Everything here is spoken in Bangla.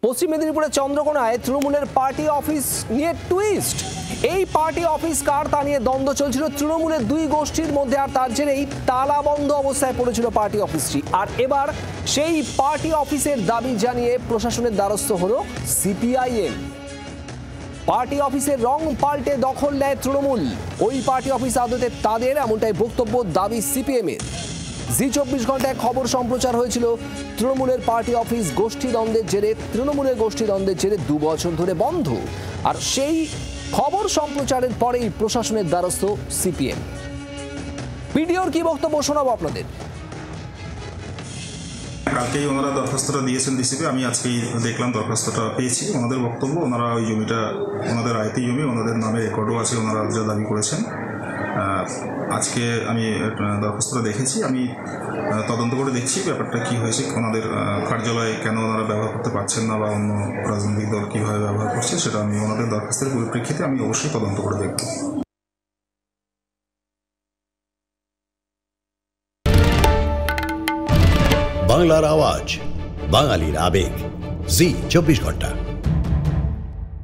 পশ্চিম মেদিনীপুরের চন্দ্রকোনায় তৃণমূলের পার্টি অফিস নিয়ে টুইস্ট। এই পার্টি অফিস কার তা নিয়ে দ্বন্দ্ব চলছিল তৃণমূলের দুই গোষ্ঠীর মধ্যে, আর তার জেরেই তালাবন্ধ অবস্থায় পড়েছিল পার্টি অফিসটি। আর এবার সেই পার্টি অফিসের দাবি জানিয়ে প্রশাসনের দ্বারস্থ হলো সিপিআইএম। পার্টি অফিসের রং পাল্টে দখল নেয় তৃণমূল। ওই পার্টি অফিস আদতে তাদের, এমনটাই বক্তব্য, দাবি সিপিএমের। জি 24 ঘন্টায় খবর সম্প্রচার হয়েছিল তৃণমূলের পার্টি অফিস গোষ্ঠীদ্বন্দ্বের জেরে 2 বছর ধরে বন্ধ। আর সেই খবর সম্প্রচারের পরেই প্রশাসনের দ্বারস্থ সিপিএম। ভিডিওর কি বক্তব্য শোনাবো আপনাদের। কালকেই ওনারা দরখাস্তটা দিয়েছেন ডিসিপি, আমি আজকেই দেখলাম দরখাস্তটা পেয়েছি। ওনাদের বক্তব্য, ওনারা ওই জমিটা ওনাদের আয়ত্তি জমি, ওনাদের নামে রেকর্ডও আছে, ওনারা যা দাবি করেছেন। আজকে আমি দরখাস্তটা দেখেছি, আমি তদন্ত করে দেখছি ব্যাপারটা কি হয়েছে, ওনাদের কার্যালয় কেন ওনারা ব্যবহার করতে পারছেন না বা অন্য রাজনৈতিক দল কীভাবে ব্যবহার করছে সেটা আমি ওনাদের দরখাস্তের পরিপ্রেক্ষিতে আমি অবশ্যই তদন্ত করে দেখব। বাংলার আওয়াজ, বাঙালির আবেগ, জি 24 ঘন্টা।